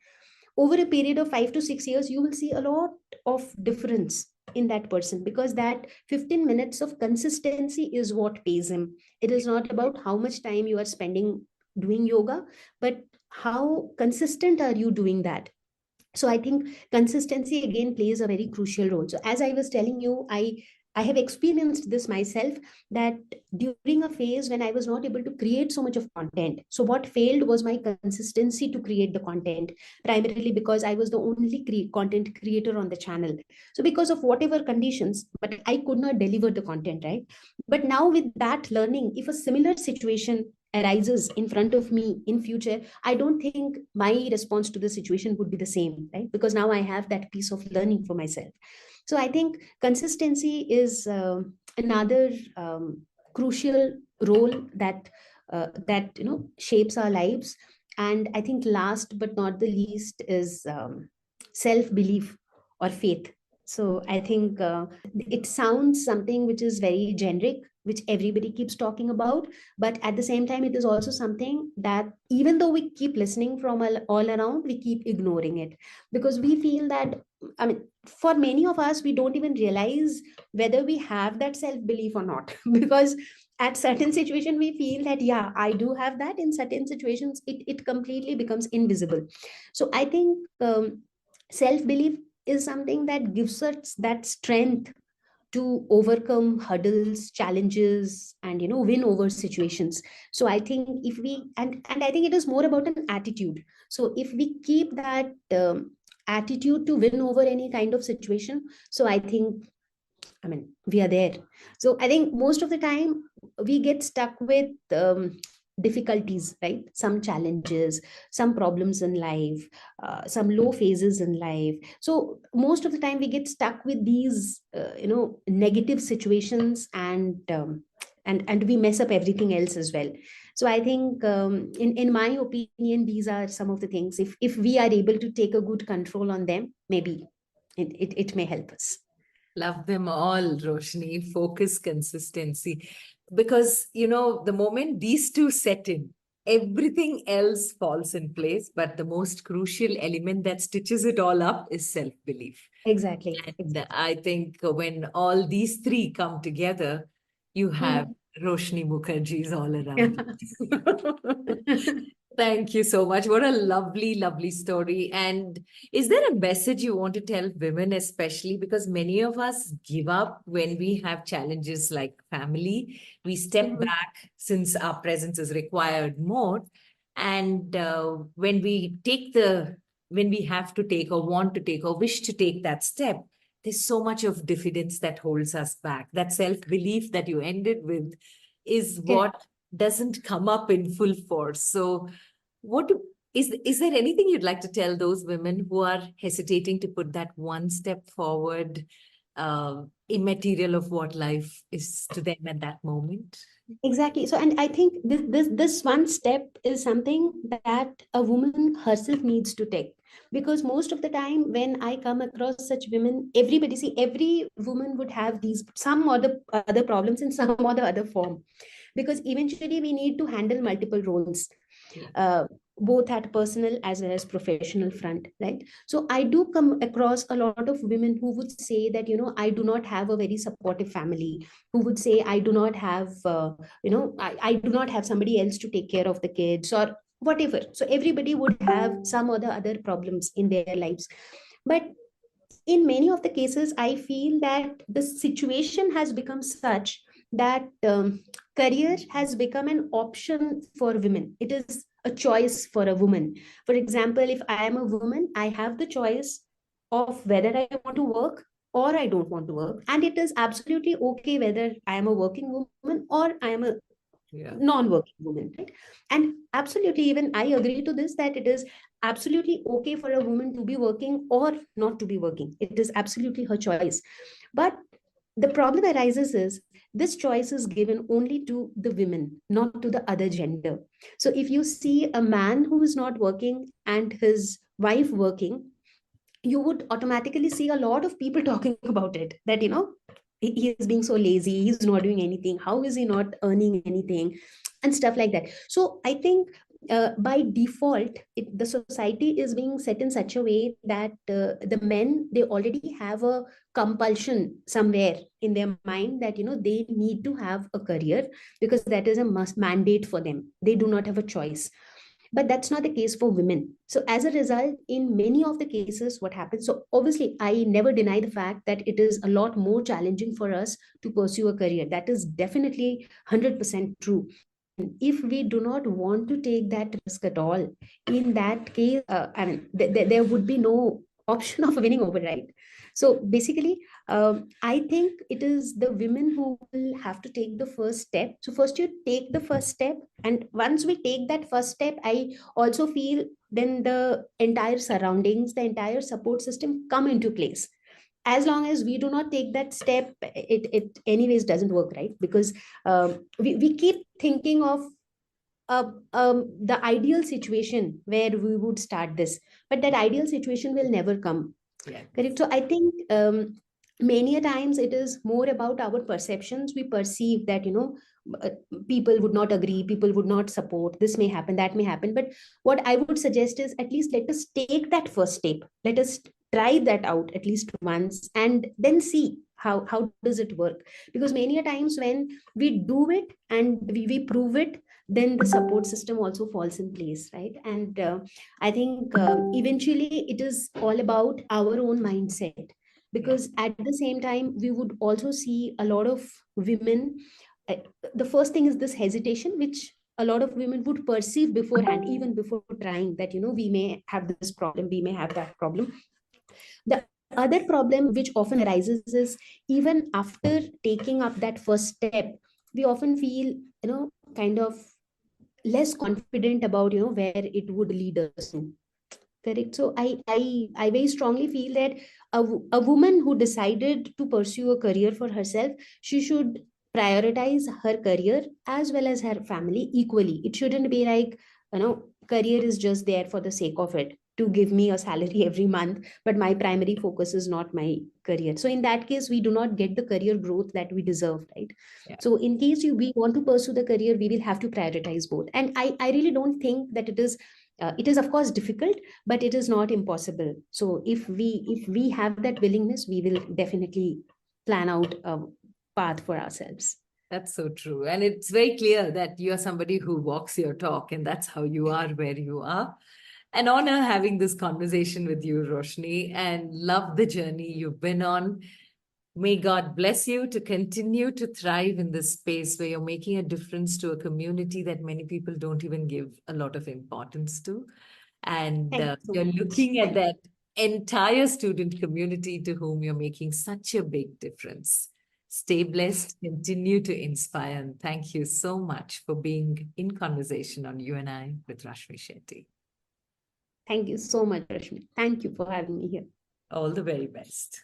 over a period of 5 to 6 years, you will see a lot of difference in that person, because that 15 minutes of consistency is what pays him. It is not about how much time you are spending doing yoga, but how consistent are you doing that. So I think consistency again plays a very crucial role. So as I was telling you, I have experienced this myself, that during a phase when I was not able to create so much of content, so what failed was my consistency to create the content, primarily because I was the only content creator on the channel. So because of whatever conditions, but I could not deliver the content, right? But now with that learning, if a similar situation arises in front of me in future, I don't think my response to the situation would be the same, right? Because now I have that piece of learning for myself. So I think consistency is another crucial role that shapes our lives. And I think last but not the least is self belief or faith. So I think it sounds something which is very generic, which everybody keeps talking about, but at the same time, it is also something that even though we keep listening from all around, we keep ignoring it, because we feel that, I mean, for many of us, we don't even realize whether we have that self belief or not because at certain situation we feel that, yeah, I do have that. In certain situations, it completely becomes invisible. So I think self belief is something that gives us that strength to overcome hurdles, challenges, and win over situations. So I think if we and I think it is more about an attitude. So if we keep that attitude to win over any kind of situation, so I think, I mean, we are there. So I think most of the time we get stuck with difficulties, right? Some challenges, some problems in life, some low phases in life. So most of the time we get stuck with these, negative situations, and we mess up everything else as well. So I think, in my opinion, these are some of the things. If we are able to take a good control on them, maybe it may help us. Love them all, Roshni. Focus, consistency. Because, the moment these two set in, everything else falls in place. But the most crucial element that stitches it all up is self belief. Exactly. And I think when all these three come together, you have Roshni Mukherjee's all around. Thank you so much. What a lovely, lovely story. And is there a message you want to tell women, especially because many of us give up when we have challenges like family? We step back since our presence is required more. And when we have to take or want to take or wish to take that step, there's so much of diffidence that holds us back. That self belief that you ended with is Correct. what doesn't come up in full force. So, what do, is there anything you'd like to tell those women who are hesitating to put that one step forward, immaterial of what life is to them at that moment? Exactly. So, and I think this one step is something that a woman herself needs to take, because most of the time when I come across such women, every woman would have these some or the other problems in some or the other form, because eventually we need to handle multiple roles. Yeah. Both at personal as well as professional front, right? So I do come across a lot of women who would say that, I do not have a very supportive family, who would say I do not have I do not have somebody else to take care of the kids or whatever. So everybody would have some or the other problems in their lives. But in many of the cases, I feel that the situation has become such that career has become an option for women. It is a choice for a woman. For example, if I am a woman, I have the choice of whether I want to work or I don't want to work. And it is absolutely okay whether I am a working woman or I am a Yeah. non-working woman, right? And absolutely, even I agree to this, that it is absolutely okay for a woman to be working or not to be working. It is absolutely her choice. But the problem arises is this choice is given only to the women, not to the other gender. So if you see a man who is not working and his wife working, you would automatically see a lot of people talking about it, that he is being so lazy, he's not doing anything, how is he not earning anything, and stuff like that. So I think, by default, the society is being set in such a way that the men, they already have a compulsion somewhere in their mind that they need to have a career, because that is a must mandate for them. They do not have a choice. But that's not the case for women. So as a result, in many of the cases, what happens, so obviously I never deny the fact that it is a lot more challenging for us to pursue a career. That is definitely 100% true. If we do not want to take that risk at all, in that case, I mean, there would be no option of winning over, right? So basically, I think it is the women who will have to take the first step. So first you take the first step, and once we take that first step, I also feel then the entire surroundings, the entire support system come into place. As long as we do not take that step, it anyways doesn't work, right? Because we keep thinking of the ideal situation where we would start this, but that ideal situation will never come. Yeah. Correct. So I think, many a times it is more about our perceptions. We perceive that, uh, people would not agree, people would not support, this may happen, that may happen. But what I would suggest is, at least let us take that first step. Let us try that out at least once, and then see how does it work. Because many a times when we do it and we prove it, then the support system also falls in place, right? And I think, eventually it is all about our own mindset, because at the same time we would also see a lot of women. uh, the first thing is this hesitation, which a lot of women would perceive beforehand, even before trying, that we may have this problem, we may have that problem. The other problem which often arises is, even after taking up that first step, we often feel, kind of less confident about where it would lead us to. Correct. So I very strongly feel that a woman who decided to pursue a career for herself, she should prioritize her career as well as her family equally. It shouldn't be like, career is just there for the sake of it to give me a salary every month, but my primary focus is not my career. So in that case, we do not get the career growth that we deserve, right? Yeah. So in case we want to pursue the career, we will have to prioritize both. And I really don't think that it is of course difficult, but it is not impossible. So if we have that willingness, we will definitely plan out a path for ourselves. That's so true. And it's very clear that you are somebody who walks your talk, and that's how you are where you are. An honor having this conversation with you, Roshni, and love the journey you've been on. May God bless you to continue to thrive in this space where you're making a difference to a community that many people don't even give a lot of importance to. And Thank you so you're much. looking at that entire student community to whom you're making such a big difference. Stay blessed, continue to inspire, and thank you so much for being in conversation on You and I with Rashmi Shetty. Thank you so much, Rashmi. Thank you for having me here. All the very best.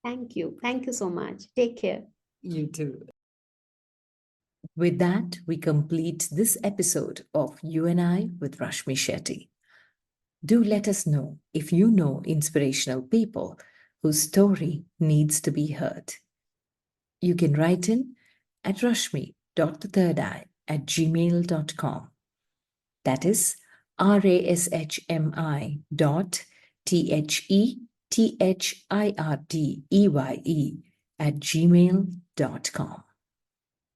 Thank you. Thank you so much. Take care. You too. With that, we complete this episode of You and I with Rashmi Shetty. Do let us know if you know inspirational people whose story needs to be heard. You can write in at rashmi.thethirdeye@gmail.com. That is rashmi.thethirdeye@gmail.com.